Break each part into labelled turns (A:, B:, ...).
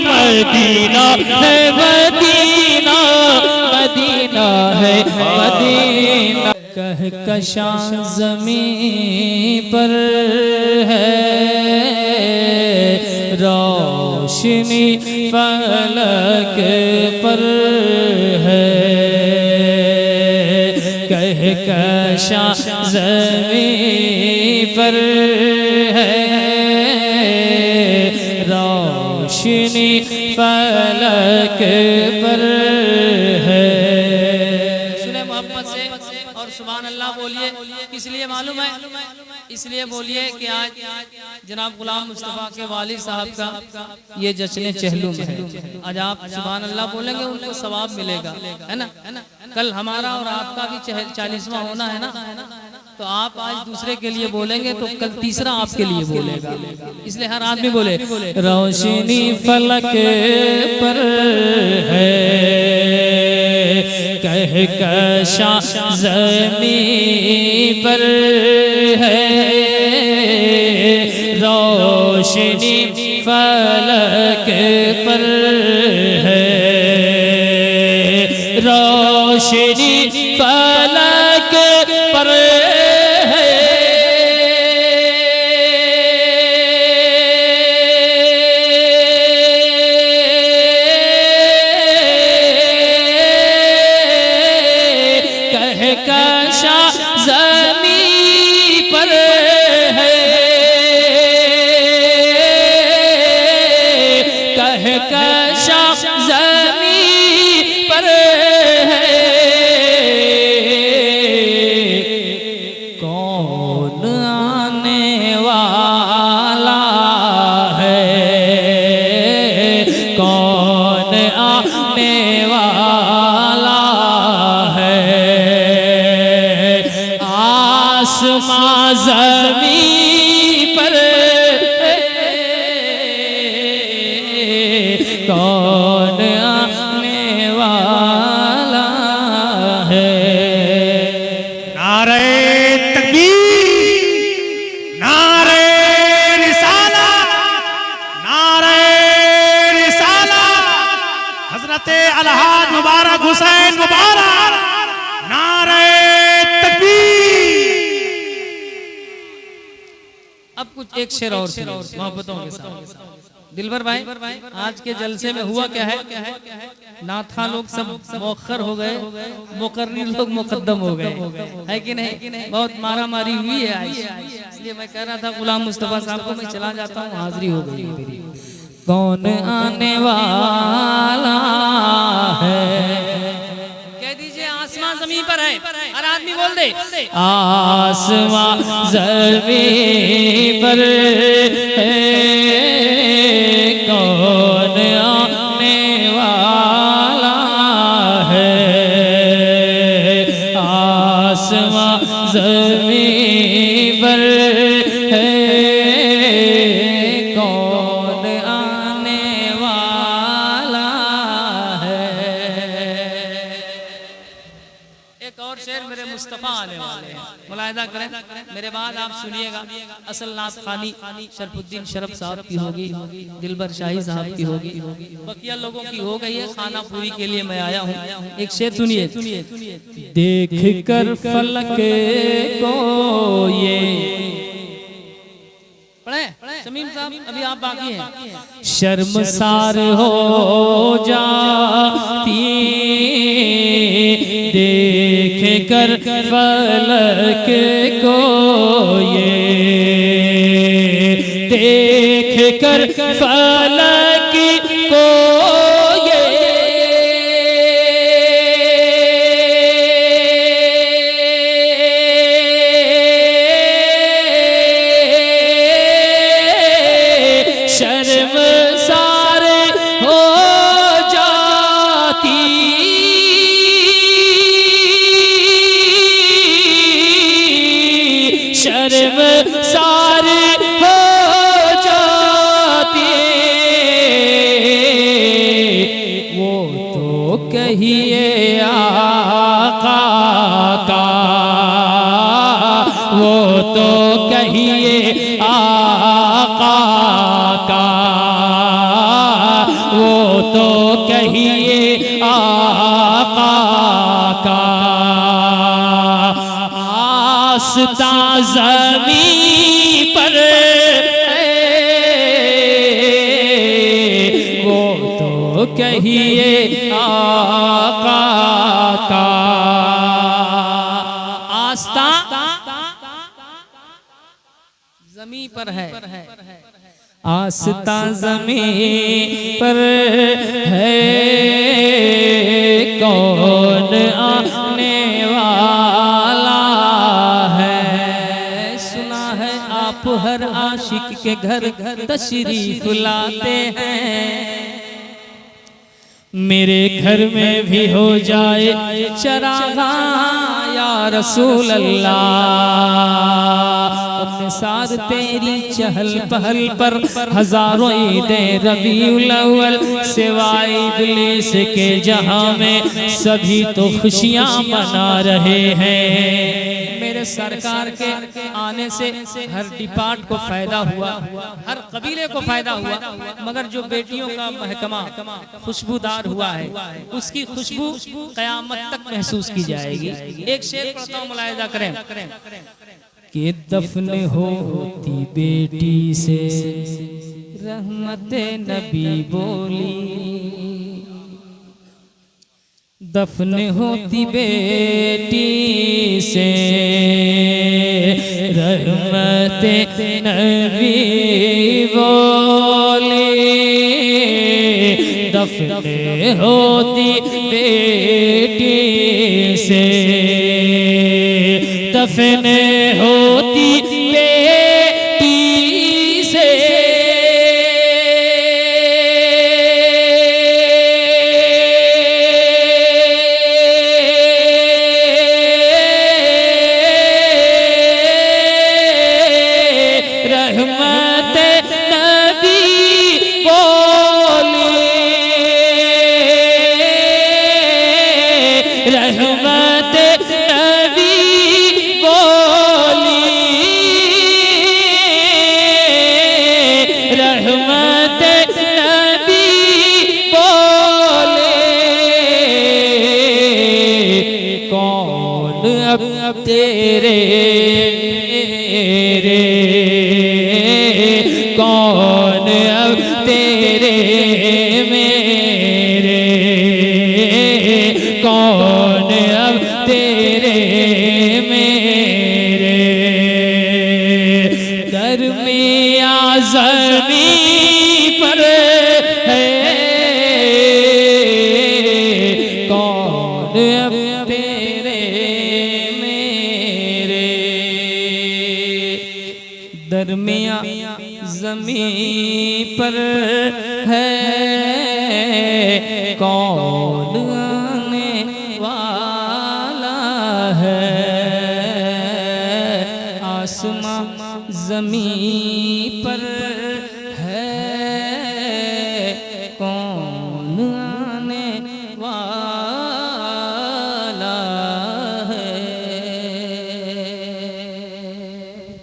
A: Medina है Medina, Medina है Medina. Kahkashan ज़मीं पर है, रोशनी फलक पर है। कहकशां ज़मीं पर है, रोशनी फलक पर है। सुने मोहब्बत से और सुभान अल्लाह बोलिए। किस लिए मालूम है? इसलिए बोलिए कि आज जनाब गुलाम मुस्तफ़ा के वालिद साहब का ये जश्न चहलुम है। आज आप सुभान अल्लाह बोलेंगे, उनको सवाब मिलेगा, है ना। कल हमारा और आपका भी 40वां होना है ना, तो आप आज दूसरे के लिए बोलेंगे तो कल तीसरा आपके लिए बोलेगा। इसलिए हर आदमी बोले रोशनी फलक पर है, कहकशां ज़मीं पर है, रोशनी फलक पर है, रोशनी फलक पर है। कहकशां ज़मीं पर है, कहकशां ज़मीं पर है। कौन आने वाला है, कौन आने वाला है। आसमां ज़मीं पर है, कौन आने वाला है।
B: नारे तकबीर, नारे रिसाला, नारे रिसाला, हजरत अलहाज मुबारक हुसैन मुबारक, नारे तकबीर।
A: अब कुछ एक शेर और मोहब्बतों के साथ। दिलबर भाई, आज के जलसे में हुआ क्या है? नाथा लोग सब मौखर हो गए, मुकर्री लोग मुकद्दम हो गए, है कि नहीं? बहुत मारा मारी हुई है आज। इसलिए मैं कह रहा था गुलाम मुस्तफ़ा साहब को मैं चला जाता हूँ, हाजिरी हो गई मेरी। कौन आने वाला है, कह दीजिए आसमां ज़मीं पर है। हर आदमी बोल दे आसमां ज़मीं पर है, कौन आने वाला है। आसमां ज़मीं पर है, कौन आने वाला है। एक और शेर मेरे मुस्तफ़ा आने वाले हैं, मुलाहिदा करें। मेरे बाद आप सुनिएगा। असल नात खानी शरफुद्दीन शरफ साहब की होगी, दिलबर शाही साहब की होगी, बकिया लोगों की हो गई है। खाना पूरी के लिए मैं आया हूँ। एक शेर सुनिए। देख कर फलक को ये पढ़े शमीम साहब, अभी आप बाकी हैं। शर्मसार हो जाती देख कर फलक को ये, देख कर फलक को ये। शर्मसार हो जाती शर्मसार हो जाती, वो तो कहिए आका का, वो तो कहिए आका का, तो कहिए आका का आस्था ज़मीं पर वो तो कहिए आका का आस्था ज़मीं पर है, आस्था ज़मीं पर है, कौन आने वाला है। सुना है आप हर आशिक के घर तशरीफ लाते हैं, मेरे घर में भी हो जाए चरागा या रसूल अल्लाह। अपने साथ तेरी चहल पहल पर हजारों ईदे रबीउल अव्वल सिवाय इब्लीस के जहां में सभी तो खुशियां मना रहे हैं। मेरे सरकार के आने से हर डिपार्ट को फायदा हुआ, हर कबीले को फायदा हुआ, मगर जो बेटियों का महकमा खुशबूदार हुआ है उसकी खुशबू कयामत तक महसूस की जाएगी। एक शेर पढ़ता हूं, मुलाहिजा करें कि दफन होती बेटी से रहमते नबी बोली, दफन होती बेटी से रहमते नबी बोली, दफन होती बेटी से, दफन होती बेटी से, तेरे रे कौन अब तेरे मेरे, कौन अब तेरे मेरे, दरमिया ज़मीं पर है, कौन अब तेरे दरमिया ज़मीं पर है, कौन आने वाला है। आसमां ज़मीं पर है, कौन आने वाला है।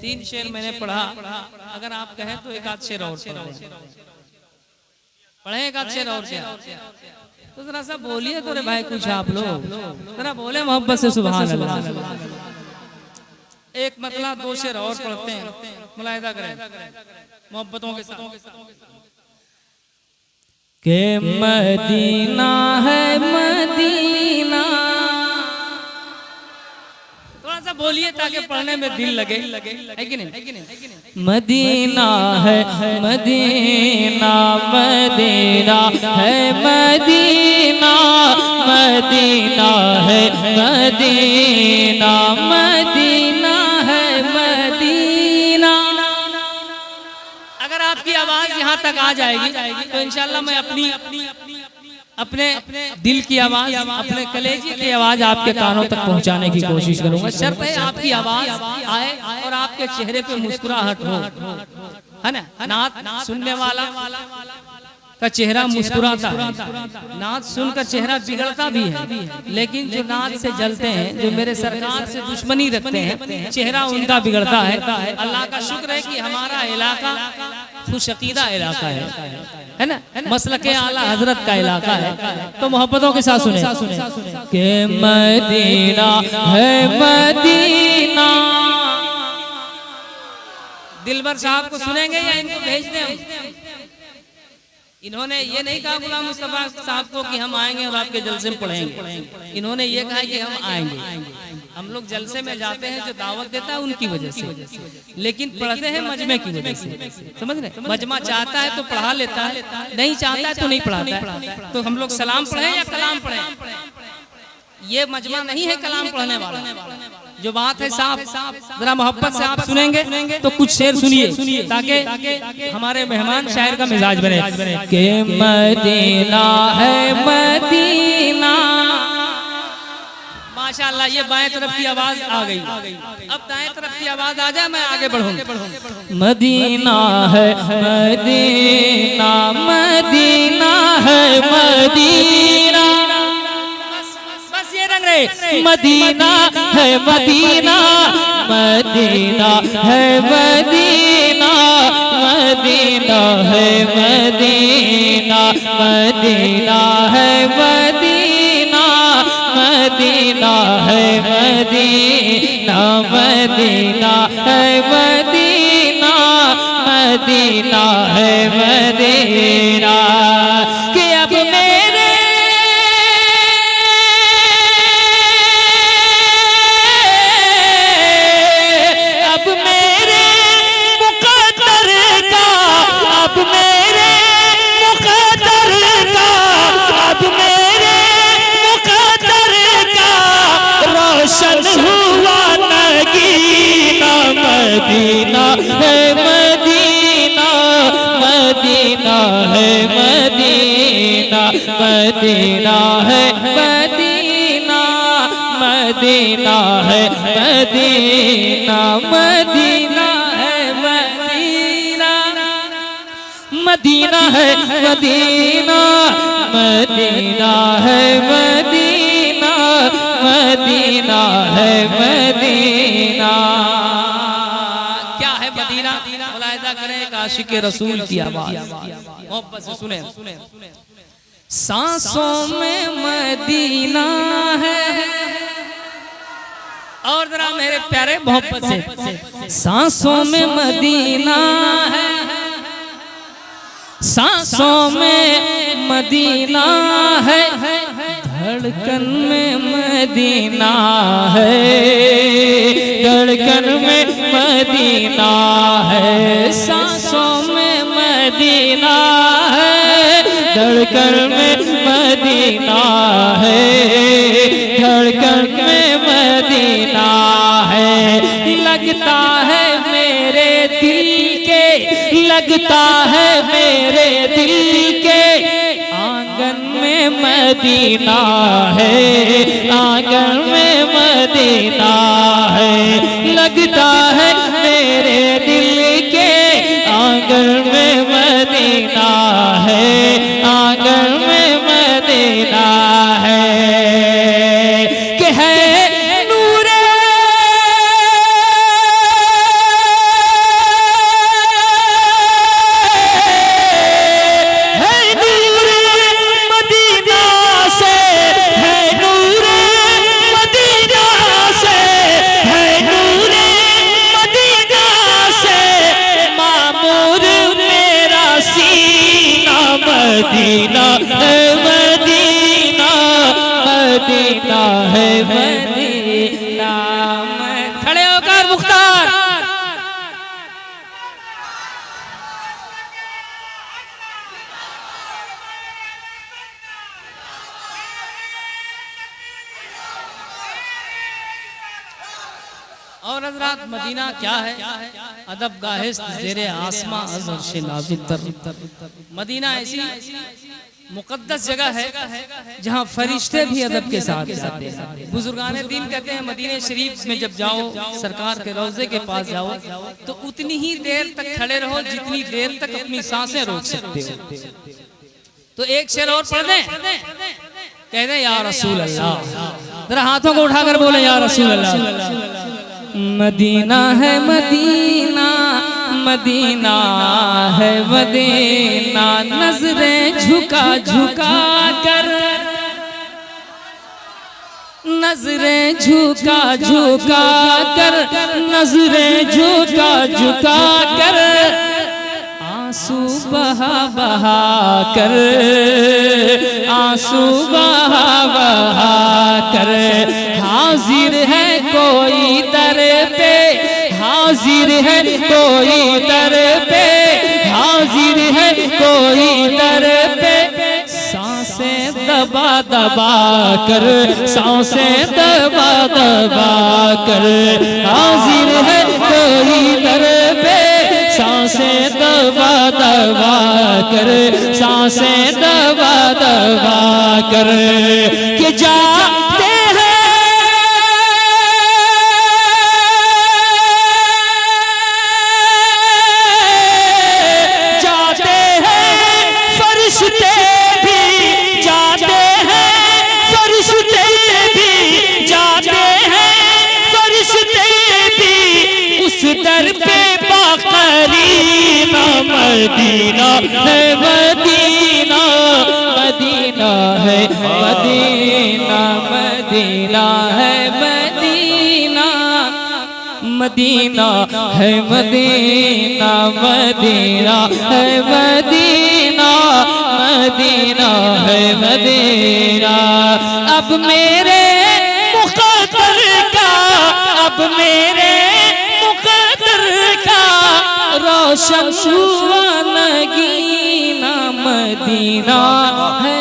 A: तीन शेर मैंने पढ़ा, अगर आप कहें तो एक आध शेर और पढ़े, एक आध शेर और तो जरा सा बोलिए तो रे भाई कुछ आप लोग जरा बोले मोहब्बत से सुभान अल्लाह। एक मतलब दो शेर और पढ़ते हैं, मुलाहिजा करें मोहब्बतों के साथ के मदीना है मदीना, बोलिए ताकि पढ़ने में दिल लगे, है कि नहीं? मदीना है मदीना, मदीना है मदीना, मदीना है मदीना, मदीना है मदीना। अगर आपकी आवाज यहाँ तक आ जाएगी तो इंशाल्लाह मैं अपने दिल की आवाज, अपने कलेजे की आवाज आपके कानों तक पहुंचाने की कोशिश करूंगा। शर्त है आपकी आवाज आए और आपके चेहरे पे मुस्कुराहट हो, है ना? नात सुनने वाला का चेहरा मुस्कुराता है, नात सुनकर चेहरा बिगड़ता भी है, लेकिन जो नात से जलते हैं, जो मेरे सरकार से दुश्मनी रखते हैं, चेहरा उनका बिगड़ता है। अल्लाह का शुक्र है कि हमारा इलाका खुश अकीदा इलाका है है ना, मसलके आला हजरत का इलाका है। तो मोहब्बतों के साथ सुने कि मदीना है मदीना। दिलबर साहब को सुनेंगे या इनको भेज दें? इन्होंने ये नहीं कहा गुलाम मुस्तफा साहब को कि हम आएंगे और आपके जलसे में पढ़ेंगे। इन्होंने ये कहा कि हम आएंगे। हम लोग जलसे में जाते हैं, जो दावत देता है उनकी वजह से, लेकिन पढ़ते हैं मजमे की वजह से। समझ रहे? मजमा चाहता है तो पढ़ा लेता है, नहीं चाहता है तो नहीं पढ़ाता है। तो हम लोग सलाम पढ़े या कलाम पढ़े? ये मजमा नहीं है कलाम पढ़ने वाला। जो बात है साहब, जरा मोहब्बत से आप सुनेंगे तो कुछ शेर सुनिए ताकि हमारे मेहमान शायर का मिजाज बने। के मदीना है मदीना। माशाअल्लाह, ये बाएं तरफ की आवाज आ गई। अब दाएं तरफ की आवाज आ जाए, मैं आगे बढ़ूं। मदीना है मदीना, मदीना है मदीना। मदीना है मदीना, मदीना है मदीना, मदीना है मदीना, मदीना है मदीना, मदीना है मदीना, मदीना है मदीना, मदीना है मदीना। कि अब मेरे मदीना है मदीना, मदीना है मदीना, मदीना है मदीना, मदीना है मदीना, मदीना है मदीना, मदीना है मदीना, मदीना है मदीना, मदीना है मदीना। मुलाहिजा करें एक आशिक रसूल की आवाज, मोहब्बत से सुने। सांसों में मदीना है, और जरा मेरे प्यारे मोहब्बत से, सांसों में मदीना है, सांसों में मदीना है, धड़कन में मदीना है, धड़कन में मदीना है, सांसों में मदीना है, धड़कन में मदीना है, धड़कन में मदीना है। लगता है मेरे दिल के, लगता है मेरे दिल के आंगन में मदीना है, आंगन में मदीना है। लगता है मेरे दिल के आंगन में मदीना है, आंगन में मदीना है। कि है नूरे मदीना से, है नूरे मदीना से, है नूरे मदीना से, मामूर मेरा सीना मदीना है मदीना, मदीना है मदीना। खड़े होकर मुख्तार और हज़रात, मदीना क्या है? अदब गाहे ज़ेरे आसमां अज़र से नाजुक तर। मदीना ऐसी मुकद्दस जगह है जहाँ फरिश्ते भी अदब के साथ जाते हैं। बुजुर्गाने दीन कहते हैं मदीने शरीफ में जब जाओ, सरकार के रोज़े के पास जाओ, तो उतनी ही देर तक खड़े रहो जितनी देर तक अपनी सांसें रोक सकते हो। तो एक शेर और पढ़ दें, कह दें या रसूल अल्लाह। जरा हाथों को उठाकर बोले या रसूल अल्लाह। मदीना है मदीना, मदीना है मदीना, नजरें झुका झुका कर, नजरें झुका झुका कर, नजरें झुका झुका कर, आंसू बहा बहा कर, आंसू बहा बहा कर, हाजिर है कोई दर पे, हाजिर है कोई दर पे, हाजिर है कोई दर पे, सांसें दबा दबा कर, सांसें दबा दबा कर, हाजिर है कोई दर पे, सांसें दबा दबा कर, सांसें दबा दबा कर, कि जाते हैं जाते हैं फरिश्ते भी, जाते हैं फरिश्ते भी, जाते हैं फरिश्ते भी, उस दर पे बाकरीना, मदीना है मदीना, मदीना है मदीना, मदीना है मदीना, मदीना है मदीना, मदीना है मदीना, मदीना है मदीना। अब मेरे मुक़द्दर का, अब मेरे मुक़द्दर का रोशन हुआ नगीना, मदीना है